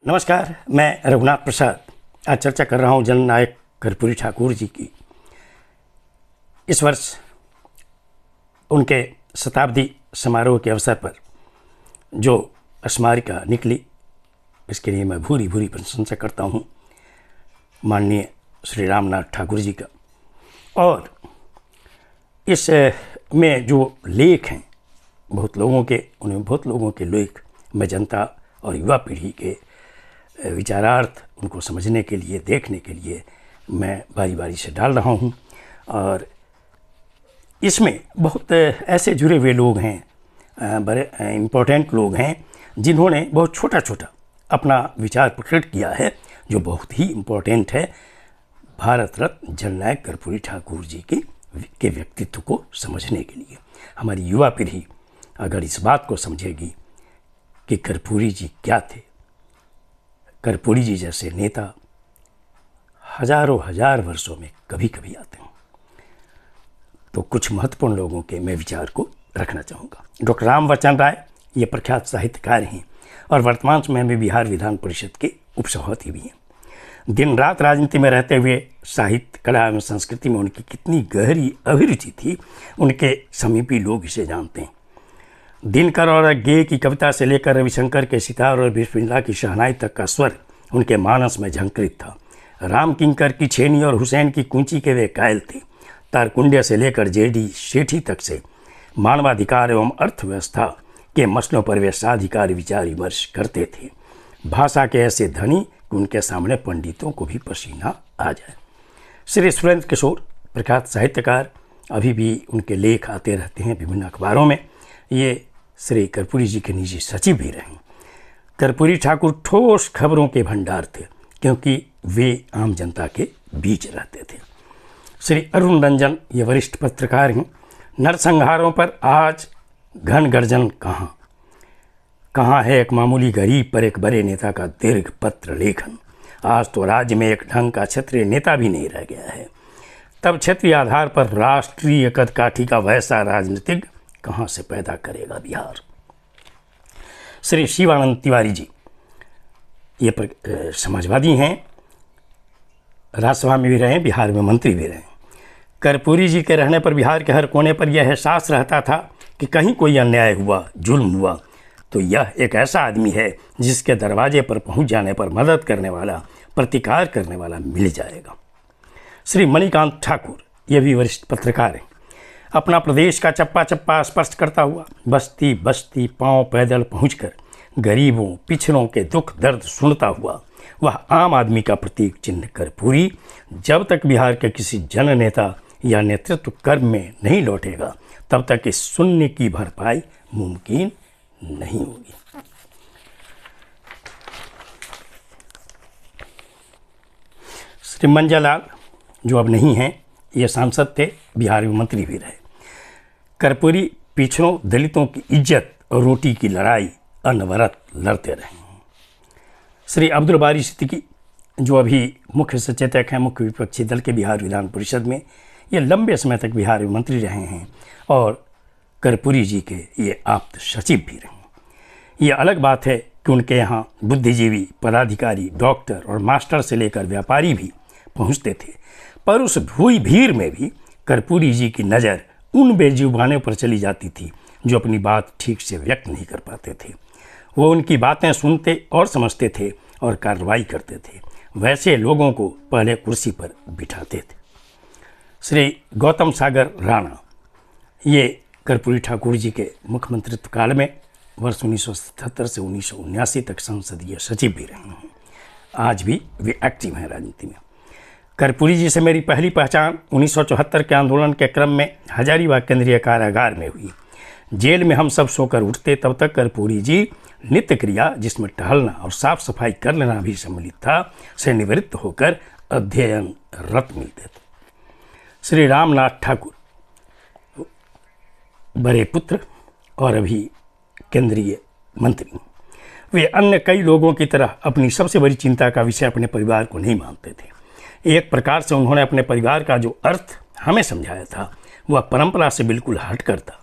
नमस्कार, मैं रघुनाथ प्रसाद आज चर्चा कर रहा हूँ जननायक कर्पूरी ठाकुर जी की। इस वर्ष उनके शताब्दी समारोह के अवसर पर जो स्मारिका निकली, इसके लिए मैं भूरी भूरी प्रशंसा करता हूँ माननीय श्री रामनाथ ठाकुर जी का। और इस में जो लेख हैं बहुत लोगों के लेख मैं जनता और युवा पीढ़ी के विचारार्थ उनको समझने के लिए, देखने के लिए मैं बारी बारी से डाल रहा हूँ। और इसमें बहुत ऐसे जुड़े हुए लोग हैं, बड़े इम्पोर्टेंट लोग हैं जिन्होंने बहुत छोटा छोटा अपना विचार प्रकट किया है, जो बहुत ही इम्पोर्टेंट है भारत रत्न जननायक कर्पूरी ठाकुर जी के व्यक्तित्व को समझने के लिए। हमारी युवा पीढ़ी अगर इस बात को समझेगी कि कर्पूरी जी क्या थे, कर्पूरी जी जैसे नेता हजारों हजार वर्षों में कभी कभी आते हैं, तो कुछ महत्वपूर्ण लोगों के मैं विचार को रखना चाहूँगा। डॉक्टर रामवचन राय ये प्रख्यात साहित्यकार हैं और वर्तमान समय में बिहार विधान परिषद के उपसभापति भी हैं। दिन रात राजनीति में रहते हुए साहित्य, कला एवं संस्कृति में उनकी कितनी गहरी अभिरुचि थी, उनके समीपी लोग इसे जानते हैं। दिनकर और गे की कविता से लेकर रविशंकर के सितार और बिस्मिल्लाह की शहनाई तक का स्वर उनके मानस में झंकृत था। राम किंकर की छेनी और हुसैन की कूंची के वे कायल थे। तारकुंडिया से लेकर जेडी सेठी तक से मानवाधिकार एवं अर्थव्यवस्था के मसलों पर वे साधिकार विचार विमर्श करते थे। भाषा के ऐसे धनी कि उनके सामने पंडितों को भी पसीना आ जाए। श्री सुरेंद्र किशोर प्रख्यात साहित्यकार, अभी भी उनके लेख आते रहते हैं विभिन्न अखबारों में। ये श्री कर्पूरी जी के निजी सचिव भी रहे। कर्पूरी ठाकुर ठोस खबरों के भंडार थे क्योंकि वे आम जनता के बीच रहते थे। श्री अरुण रंजन ये वरिष्ठ पत्रकार हैं। नरसंहारों पर आज घन गर्जन कहाँ है एक मामूली गरीब पर एक बड़े नेता का दीर्घ पत्र लेखन। आज तो राज्य में एक ढंग का क्षत्रिय नेता भी नहीं रह गया है। तब क्षेत्रीय आधार पर राष्ट्रीय कदकाठी का वैसा राजनीतिक कहाँ से पैदा करेगा बिहार। श्री शिवानंद तिवारी जी ये समाजवादी हैं, राज्यसभा में भी रहे, बिहार में मंत्री भी रहे। कर्पूरी जी के रहने पर बिहार के हर कोने पर यह एहसास रहता था कि कहीं कोई अन्याय हुआ, जुल्म हुआ तो यह एक ऐसा आदमी है जिसके दरवाजे पर पहुंच जाने पर मदद करने वाला, प्रतिकार करने वाला मिल जाएगा। श्री मणिकांत ठाकुर ये भी वरिष्ठ पत्रकार हैं। अपना प्रदेश का चप्पा चप्पा स्पर्श करता हुआ बस्ती बस्ती पांव पैदल पहुंचकर गरीबों पिछड़ों के दुख दर्द सुनता हुआ वह आम आदमी का प्रतीक चिन्ह कर्पूरी जब तक बिहार के किसी जन नेता या नेतृत्व कर्म में नहीं लौटेगा तब तक इस शून्य की भरपाई मुमकिन नहीं होगी। श्री मंजालाल जो अब नहीं हैं, ये सांसद थे, बिहार में मंत्री भी रहे। कर्पूरी पिछड़ों दलितों की इज्जत और रोटी की लड़ाई अनवरत लड़ते रहे। श्री अब्दुल बारी सिद्दीकी जो अभी मुख्य सचेतक हैं मुख्य विपक्षी दल के बिहार विधान परिषद में, ये लंबे समय तक बिहार में मंत्री रहे हैं और कर्पूरी जी के ये आप्त सचिव भी रहे। ये अलग बात है कि उनके यहाँ बुद्धिजीवी, पदाधिकारी, डॉक्टर और मास्टर से लेकर व्यापारी भी पहुँचते थे, पर उस भीड़ में भी कर्पूरी जी की नज़र उन बेजुबानों पर चली जाती थी जो अपनी बात ठीक से व्यक्त नहीं कर पाते थे। वो उनकी बातें सुनते और समझते थे और कार्रवाई करते थे। वैसे लोगों को पहले कुर्सी पर बिठाते थे। श्री गौतम सागर राणा ये कर्पूरी ठाकुर जी के मुख्यमंत्रित्व काल में वर्ष 1977 से 1979 तक संसदीय सचिव भी रहे हैं। आज भी वे एक्टिव हैं राजनीति में। कर्पूरी जी से मेरी पहली पहचान 1974 के आंदोलन के क्रम में हजारीबाग केंद्रीय कारागार में हुई। जेल में हम सब सोकर उठते तब तक कर्पूरी जी नित्य क्रिया जिसमें टहलना और साफ सफाई कर लेना भी सम्मिलित था से निवृत्त होकर अध्ययनरत मिलते थे। श्री रामनाथ ठाकुर बड़े पुत्र और अभी केंद्रीय मंत्री, वे अन्य कई लोगों की तरह अपनी सबसे बड़ी चिंता का विषय अपने परिवार को नहीं मानते थे। एक प्रकार से उन्होंने अपने परिवार का जो अर्थ हमें समझाया था वह परंपरा से बिल्कुल हटकर था।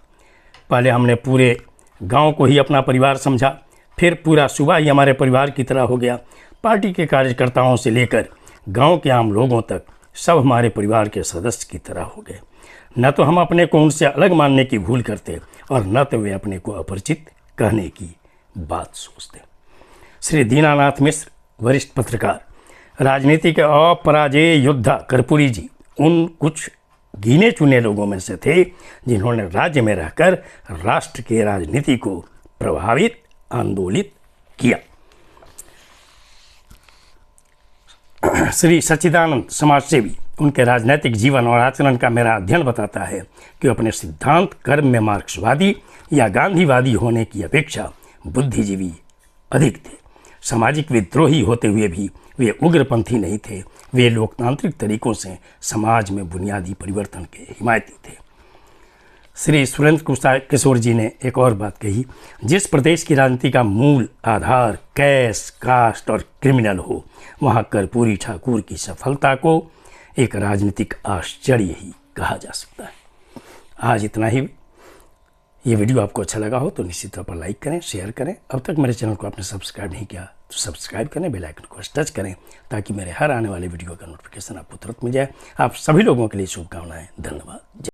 पहले हमने पूरे गांव को ही अपना परिवार समझा, फिर पूरा सूबा ही हमारे परिवार की तरह हो गया। पार्टी के कार्यकर्ताओं से लेकर गांव के आम लोगों तक सब हमारे परिवार के सदस्य की तरह हो गए। न तो हम अपने को उनसे अलग मानने की भूल करते और न तो वे अपने को अपरिचित कहने की बात सोचते। श्री दीनानाथ मिश्र, वरिष्ठ पत्रकार, राजनीति के अपराजेय योद्धा कर्पूरी जी उन कुछ गिने चुने लोगों में से थे जिन्होंने राज्य में रहकर राष्ट्र की राजनीति को प्रभावित, आंदोलित किया। श्री सच्चिदानंद समाजसेवी, उनके राजनीतिक जीवन और आचरण का मेरा अध्ययन बताता है कि अपने सिद्धांत कर्म में मार्क्सवादी या गांधीवादी होने की अपेक्षा बुद्धिजीवी अधिक थे। सामाजिक विद्रोही होते हुए भी वे उग्रपंथी नहीं थे। वे लोकतांत्रिक तरीकों से समाज में बुनियादी परिवर्तन के हिमायती थे। श्री सुरेंद्र किशोर जी ने एक और बात कही, जिस प्रदेश की राजनीति का मूल आधार कैश, कास्ट और क्रिमिनल हो, वहाँ कर्पूरी ठाकुर की सफलता को एक राजनीतिक आश्चर्य ही कहा जा सकता है। आज इतना ही। ये वीडियो आपको अच्छा लगा हो तो निश्चित तौर पर लाइक करें, शेयर करें। अब तक मेरे चैनल को आपने सब्सक्राइब नहीं किया तो सब्सक्राइब करें, बेल आइकन को टच करें ताकि मेरे हर आने वाले वीडियो का नोटिफिकेशन आपको तुरंत मिल जाए। आप सभी लोगों के लिए शुभकामनाएं। धन्यवाद।